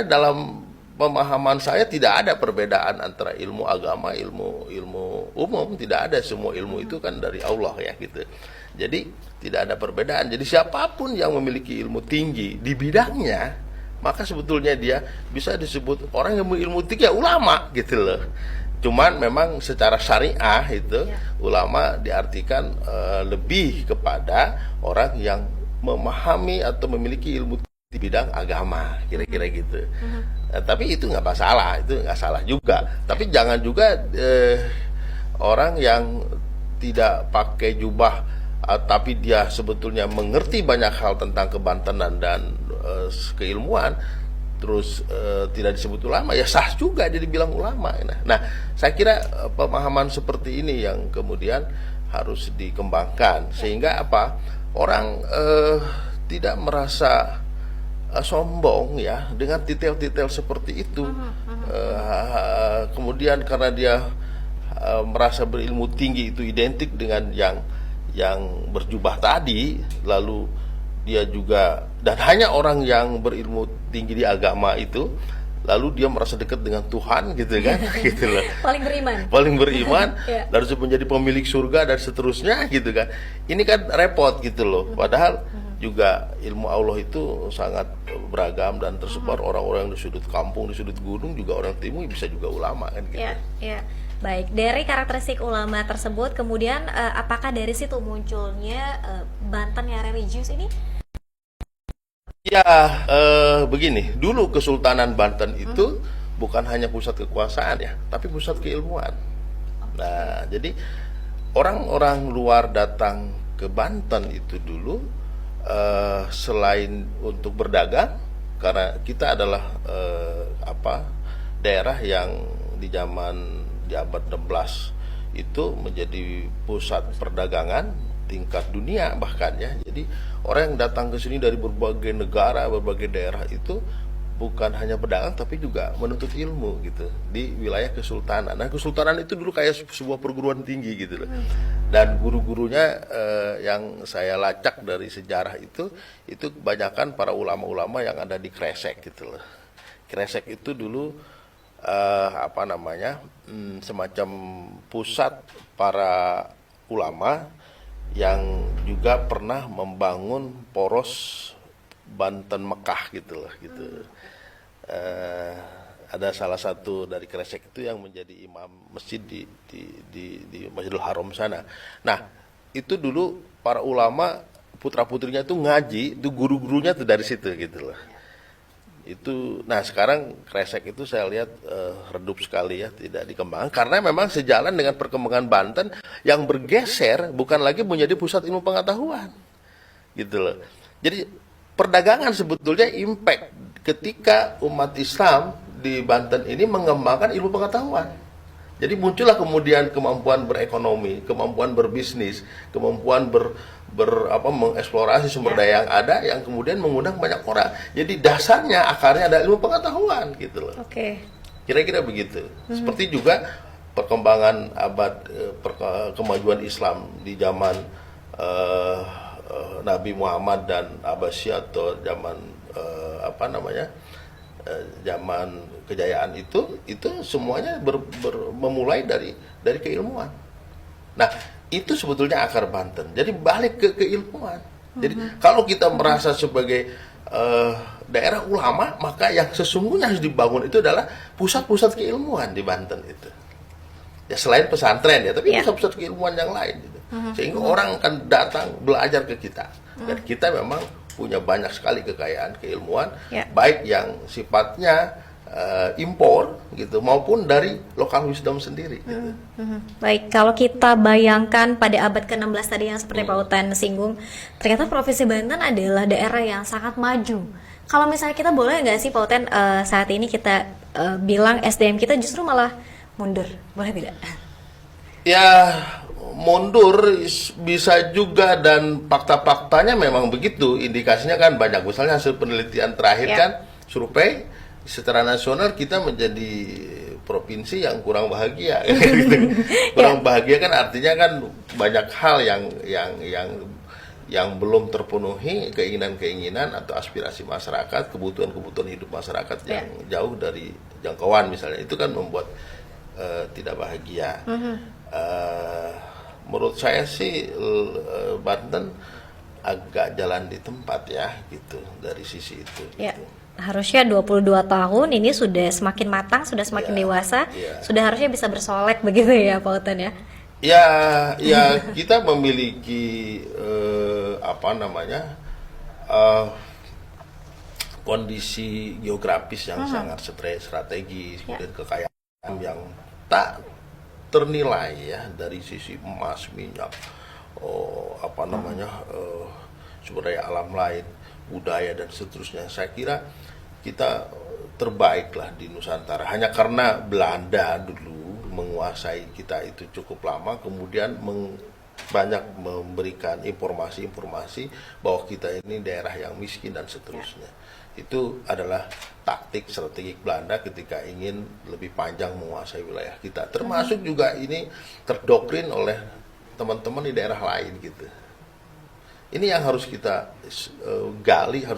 dalam pemahaman saya tidak ada perbedaan antara ilmu agama, ilmu umum, tidak ada. Semua ilmu itu kan dari Allah ya gitu. Jadi tidak ada perbedaan. Jadi siapapun yang memiliki ilmu tinggi di bidangnya, maka sebetulnya dia bisa disebut orang yang berilmu tinggi, ya ulama gitu loh. Cuman memang secara syariah itu ulama diartikan lebih kepada orang yang memahami atau memiliki ilmu di bidang agama, kira-kira gitu. Tapi itu nggak masalah, itu nggak salah juga. Tapi jangan juga orang yang tidak pakai jubah, tapi dia sebetulnya mengerti banyak hal tentang kebantenan dan keilmuan, terus tidak disebut ulama, ya sah juga dia dibilang ulama. Nah, saya kira pemahaman seperti ini yang kemudian harus dikembangkan sehingga apa, orang tidak merasa sombong ya dengan detail-detail seperti itu. Kemudian karena dia merasa berilmu tinggi itu identik dengan yang berjubah tadi, lalu dia juga, dan hanya orang yang berilmu tinggi di agama itu, lalu dia merasa dekat dengan Tuhan gitu kan. Gitu loh. Paling beriman harus menjadi pemilik surga dan seterusnya gitu kan. Ini kan repot gitu loh. Padahal juga ilmu Allah itu sangat beragam dan tersebar. Orang-orang di sudut kampung, di sudut gunung juga orang timur bisa juga ulama kan gitu. Ya. Baik, dari karakteristik ulama tersebut kemudian apakah dari situ munculnya Banten yang religius ini? Ya, begini, dulu Kesultanan Banten itu bukan hanya pusat kekuasaan ya, tapi pusat keilmuan. Nah, jadi orang-orang luar datang ke Banten itu dulu selain untuk berdagang, karena kita adalah daerah yang di abad 16 itu menjadi pusat perdagangan tingkat dunia bahkan ya. Jadi orang yang datang ke sini dari berbagai negara, berbagai daerah itu bukan hanya berdagang tapi juga menuntut ilmu gitu di wilayah kesultanan. Nah, kesultanan itu dulu kayak sebuah perguruan tinggi gitu loh. Dan guru-gurunya yang saya lacak dari sejarah itu kebanyakan para ulama-ulama yang ada di Kresek gitu loh. Kresek itu dulu semacam pusat para ulama yang juga pernah membangun poros Banten Mekah gitu loh gitu. Ada salah satu dari Kresek itu yang menjadi imam masjid di Masjidil Haram sana. Nah, itu dulu para ulama putra-putrinya itu ngaji, itu guru-gurunya tuh dari situ gitu loh. Nah sekarang Kresek itu saya lihat redup sekali ya, tidak dikembangkan karena memang sejalan dengan perkembangan Banten yang bergeser bukan lagi menjadi pusat ilmu pengetahuan gitu loh. Jadi perdagangan sebetulnya impact ketika umat Islam di Banten ini mengembangkan ilmu pengetahuan. Jadi muncullah kemudian kemampuan berekonomi, kemampuan berbisnis, kemampuan mengeksplorasi sumber daya yang ada yang kemudian mengundang banyak orang. Jadi dasarnya akarnya ada ilmu pengetahuan gitu loh. Kira-kira begitu. Seperti juga perkembangan kemajuan Islam di zaman Nabi Muhammad dan Abbasiyah atau zaman zaman kejayaan itu semuanya memulai dari keilmuan. Nah, itu sebetulnya akar Banten. Jadi balik ke keilmuan. Jadi kalau kita merasa sebagai daerah ulama, maka yang sesungguhnya harus dibangun itu adalah pusat-pusat keilmuan di Banten itu. Ya selain pesantren ya, tapi pusat-pusat keilmuan yang lain gitu. Sehingga orang akan datang belajar ke kita. Dan kita memang punya banyak sekali kekayaan keilmuan, baik yang sifatnya impor gitu maupun dari lokal wisdom sendiri gitu. Baik, kalau kita bayangkan pada abad ke-16 tadi yang seperti Pak Utan singgung, ternyata Provinsi Banten adalah daerah yang sangat maju. Kalau misalnya kita boleh nggak sih Pak Utan saat ini kita bilang SDM kita justru malah mundur, boleh tidak? Ya mundur bisa juga, dan fakta-faktanya memang begitu, indikasinya kan banyak. Misalnya hasil penelitian terakhir kan survei secara nasional kita menjadi provinsi yang kurang bahagia. Kurang bahagia kan artinya kan banyak hal yang yang belum terpenuhi keinginan-keinginan atau aspirasi masyarakat, kebutuhan-kebutuhan hidup masyarakat yang jauh dari jangkauan misalnya, itu kan membuat tidak bahagia. Menurut saya sih Banten agak jalan di tempat ya gitu dari sisi itu. Ya. Gitu. Harusnya 22 tahun ini sudah semakin matang, sudah semakin dewasa, sudah harusnya bisa bersolek begitu ya Pak Uten ya. Ya, kita memiliki kondisi geografis yang sangat strategis, kemudian kekayaan yang tak ternilai ya dari sisi emas, minyak, sumber daya alam lain, budaya dan seterusnya. Saya kira kita terbaiklah di Nusantara. Hanya karena Belanda dulu menguasai kita itu cukup lama, kemudian banyak memberikan informasi-informasi bahwa kita ini daerah yang miskin dan seterusnya. Itu adalah taktik strategik Belanda ketika ingin lebih panjang menguasai wilayah kita. Termasuk juga ini terdoktrin oleh teman-teman di daerah lain gitu. Ini yang harus kita gali, harus